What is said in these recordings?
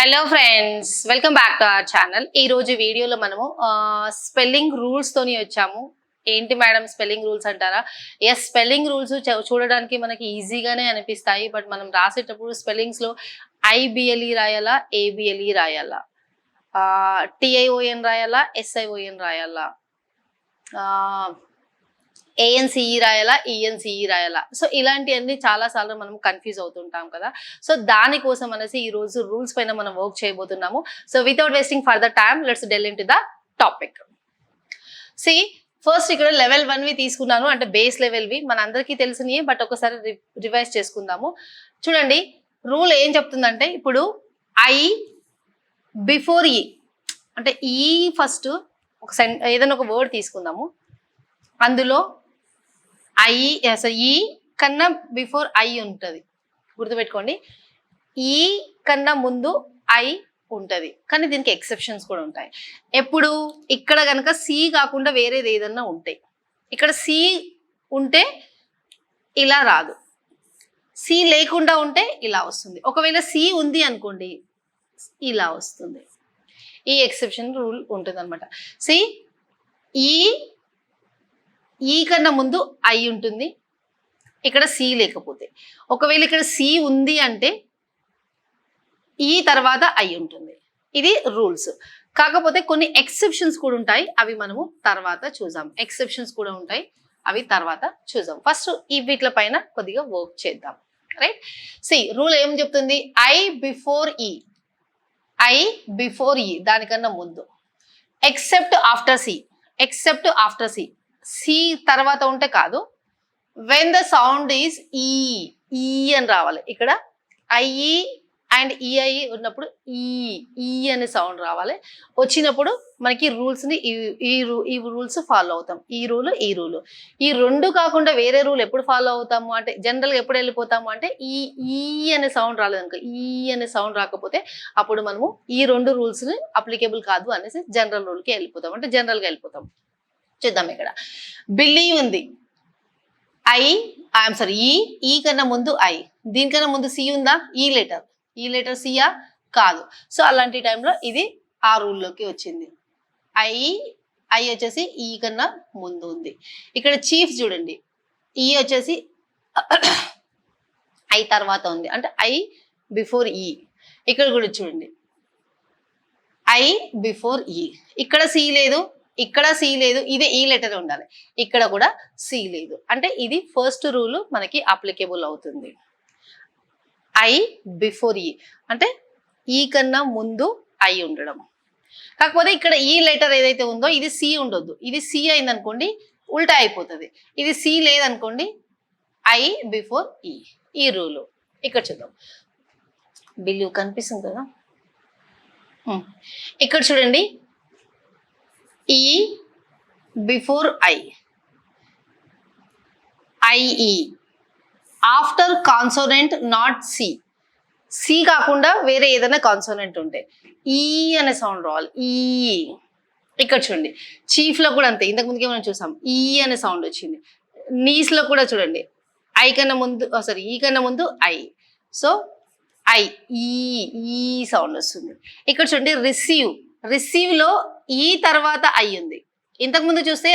Hello friends, welcome back to our channel. ఈ రోజు వీడియోలో మనము స్పెల్లింగ్ రూల్స్ తోని వచ్చాము. ఏంటి మేడం స్పెల్లింగ్ రూల్స్ అంటారా? ఎస్, స్పెల్లింగ్ రూల్స్ చూడడానికి మనకి ఈజీగానే అనిపిస్తాయి. బట్ మనం రాసేటప్పుడు స్పెల్లింగ్స్ లో ఐబిఎల్ఈ రాయాలా, ఏబిఎల్ఈ రాయాలా, టిఐఓఎన్ రాయాలా, ఎస్ఐఓఎన్ రాయాలా, ఏఎన్సిఈ రాయాలా, ఈఎన్సిఈ రాయాలా. సో ఇలాంటివన్నీ చాలా సార్లు మనం కన్ఫ్యూజ్ అవుతుంటాం కదా. సో దానికోసం అనేసి ఈ రోజు రూల్స్ పైన మనం వర్క్ చేయబోతున్నాము. So without wasting further time let's delve into the topic. See first ఇక్కడ లెవెల్ 1వి తీసుకున్నాను, అంటే బేస్ లెవెల్వి మనందరికీ తెలిసినవి. బట్ ఒకసారి రివైజ్ చేసుకుందాము. చూడండి, రూల్ ఏం చెప్తుందంటే, ఇప్పుడు ఐ బిఫోర్ ఈ, అంటే ఈ ఫస్ట్ ఒక ఏదైనా ఒక వర్డ్ తీసుకుందాము. అందులో ఐ అసలు ఈ కన్నా బిఫోర్ ఐ ఉంటుంది, గుర్తుపెట్టుకోండి. ఈ కన్నా ముందు ఐ ఉంటుంది, కానీ దీనికి ఎక్సెప్షన్స్ కూడా ఉంటాయి. ఎప్పుడు ఇక్కడ కనుక సి కాకుండా వేరేది ఏదన్నా ఉంటాయి. ఇక్కడ సి ఉంటే ఇలా రాదు, సి లేకుండా ఉంటే ఇలా వస్తుంది. ఒకవేళ సి ఉంది అనుకోండి, ఇలా వస్తుంది. ఈ ఎక్సెప్షన్ రూల్ ఉంటుంది అనమాట. సి ఈ కన్నా ముందు ఐ ఉంటుంది, ఇక్కడ సి లేకపోతే. ఒకవేళ ఇక్కడ సి ఉంది అంటే ఈ తర్వాత ఐ ఉంటుంది. ఇది రూల్స్. కాకపోతే కొన్ని ఎక్సెప్షన్స్ కూడా ఉంటాయి, అవి మనము తర్వాత చూద్దాం. ఎక్సెప్షన్స్ కూడా ఉంటాయి, అవి తర్వాత చూద్దాం. ఫస్ట్ ఈ వీటిల పైన కొద్దిగా వర్క్ చేద్దాం. రైట్, సి రూల్ ఏం చెప్తుంది? I before E, I before E దానికన్నా ముందు, except after C, except after C, C తర్వాత ఉంటే కాదు. వెన్ ద సౌండ్ ఈజ్ ఈ, ఈ అని రావాలి. ఇక్కడ ఐఈ అండ్ ఈఐ ఉన్నప్పుడు ఈ అనే సౌండ్ రావాలి. వచ్చినప్పుడు మనకి రూల్స్ ని ఈ రూల్స్ ఫాలో అవుతాం. ఈ రూల్, ఈ రూల్, ఈ రెండు కాకుండా వేరే రూల్ ఎప్పుడు ఫాలో అవుతాము అంటే, జనరల్ గా ఎప్పుడు వెళ్ళిపోతాము అంటే, ఈ అనే సౌండ్ రాలేదనుకో, ఈ అనే సౌండ్ రాకపోతే అప్పుడు మనము ఈ రెండు రూల్స్ ని అప్లికేబుల్ కాదు అనేసి జనరల్ రూల్ కి వెళ్ళిపోతాం, అంటే జనరల్ గా వెళ్ళిపోతాం. చూద్దాం. ఇక్కడ బిలీవ్ ఉంది, ఐఎమ్ సారీ ఈ కన్నా ముందు ఐ, దీనికన్నా ముందు సి ఉందా? ఈ లెటర్ సియా? కాదు. సో అలాంటి టైంలో ఇది ఆ రూల్లోకి వచ్చింది. ఐ వచ్చేసి ఈ కన్నా ముందు ఉంది. ఇక్కడ చీఫ్ చూడండి, ఈ వచ్చేసి ఐ తర్వాత ఉంది, అంటే ఐ బిఫోర్ ఈ. ఇక్కడ కూడా చూడండి, ఐ బిఫోర్ ఈ. ఇక్కడ సి లేదు, ఇక్కడ సి లేదు, ఇదే ఈ లెటర్ ఉండాలి. ఇక్కడ కూడా సి లేదు, అంటే ఇది ఫస్ట్ రూల్ మనకి అప్లికేబుల్ అవుతుంది. ఐ బిఫోర్ ఈ అంటే ఈ కన్నా ముందు ఐ ఉండడం. కాకపోతే ఇక్కడ ఈ లెటర్ ఏదైతే ఉందో ఇది సి ఉండొద్దు. ఇది సి అయింది అనుకోండి ఉల్టా అయిపోతుంది. ఇది సి లేదనుకోండి ఐ బిఫోర్ ఈ, ఈ రూలు. ఇక్కడ చూద్దాం. బిలీవ్ కనిపిస్తుంది కదా, ఇక్కడ చూడండి, E before I, IE after consonant not C, C కాకుండా వేరే ఏదైనా కాన్సోనెంట్ ఉంటే ఈ అనే సౌండ్ రావాలి. ఈ ఇక్కడ చూడండి, చీఫ్ లో కూడా అంతే, ఇంతకు ముందుకే మనం చూసాం ఈ అనే సౌండ్ వచ్చింది. నీస్ లో కూడా చూడండి, ఐ కన్నా ముందు సారీ ఈ కన్నా ముందు ఐ, సో ఐ ఈ సౌండ్ వస్తుంది. ఇక్కడ చూడండి, రిసీవ్ లో ఈ తర్వాత ఐ ఉంది. ఇంతకు ముందు చూస్తే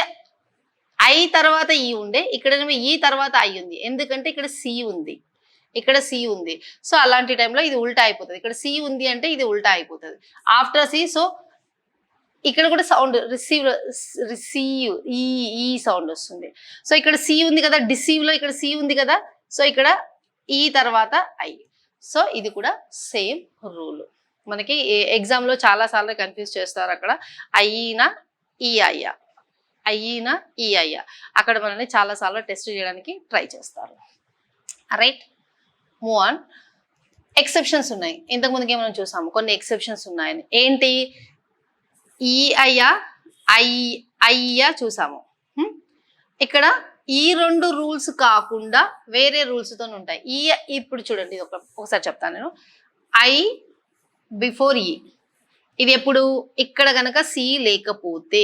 ఐ తర్వాత ఈ ఉండే, ఇక్కడ ఈ తర్వాత ఐ ఉంది. ఎందుకంటే ఇక్కడ సి ఉంది, ఇక్కడ సి ఉంది. సో అలాంటి టైంలో ఇది ఉల్టా అయిపోతుంది. ఇక్కడ సి ఉంది అంటే ఇది ఉల్టా అయిపోతుంది ఆఫ్టర్ సి. సో ఇక్కడ కూడా సౌండ్ రిసీవ్ ఈ సౌండ్ వస్తుంది. సో ఇక్కడ సి ఉంది కదా, డిసీవ్ లో ఇక్కడ సి ఉంది కదా, సో ఇక్కడ ఈ తర్వాత ఐ. సో ఇది కూడా సేమ్ రూల్. మనకి ఎగ్జామ్ లో చాలా సార్లు కన్ఫ్యూజ్ చేస్తారు. అక్కడ అయ్యినా ఈ అయ్యా, అయ్యినా ఈ అయ్యా, అక్కడ మనల్ని చాలా సార్లు టెస్ట్ చేయడానికి ట్రై చేస్తారు. Right, move on. ఎక్సెప్షన్స్ ఉన్నాయి. ఇంతకు ముందుకే మనం చూసాము కొన్ని ఎక్సెప్షన్స్ ఉన్నాయని. ఏంటి? ఈ అయ్యా, అయ్యా చూసాము. ఇక్కడ ఈ రెండు రూల్స్ కాకుండా వేరే రూల్స్ తో ఉంటాయి. ఇప్పుడు చూడండి, ఒకసారి చెప్తాను నేను. ఐ బిఫోర్ ఈ, ఇది ఎప్పుడు? ఇక్కడ కనుక సి లేకపోతే,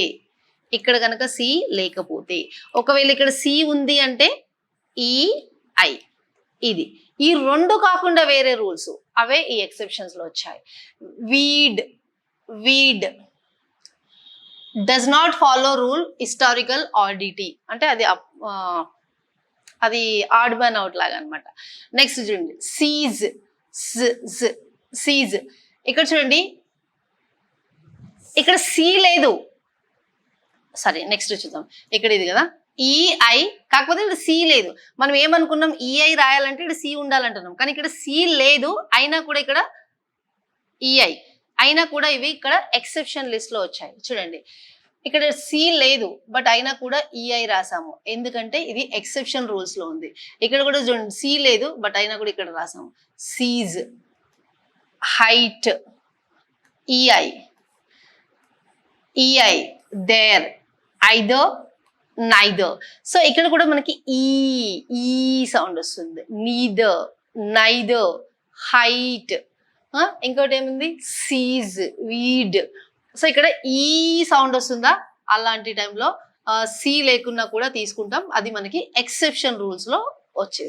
ఇక్కడ కనుక సి లేకపోతే. ఒకవేళ ఇక్కడ సి ఉంది అంటే ఈ ఐ, ఇది. ఈ 2 కాకుండా వేరే రూల్స్ అవే ఈ ఎక్సెప్షన్స్ లో వచ్చాయి. Weed does not follow rule historical oddity, అంటే అది ఆడ్ మ్యాన్ అవుట్ లాగా అనమాట. నెక్స్ట్ చూడండి సీజ్. ఇక్కడ చూడండి, ఇక్కడ సి లేదు. సరే నెక్స్ట్ చూద్దాం. ఇక్కడ ఇది కదా ఈఐ, కాకపోతే ఇక్కడ సి లేదు. మనం ఏమనుకున్నాం, ఈఐ రాయాలంటే ఇక్కడ సి ఉండాలంటున్నాం, కానీ ఇక్కడ సి లేదు. అయినా కూడా ఇక్కడ ఈఐ అయినా కూడా ఇవి ఇక్కడ ఎక్సెప్షన్ లిస్ట్ లో వచ్చాయి. చూడండి ఇక్కడ సి లేదు, బట్ అయినా కూడా ఈఐ రాసాము, ఎందుకంటే ఇది ఎక్సెప్షన్ రూల్స్ లో ఉంది. ఇక్కడ కూడా చూడండి సి లేదు, బట్ అయినా కూడా ఇక్కడ రాసాము. Seize, height, E I, their, either, neither. So ఇక్కడ కూడా మనకి ఈ సౌండ్ వస్తుంది. నైదర్, హైట్, ఇంకోటి ఏముంది సీజ్, వీడ్. సో ఇక్కడ ఈ సౌండ్ వస్తుందా, అలాంటి టైంలో సి లేకున్నా కూడా తీసుకుంటాం. అది మనకి ఎక్సెప్షన్ రూల్స్ లో వచ్చేది.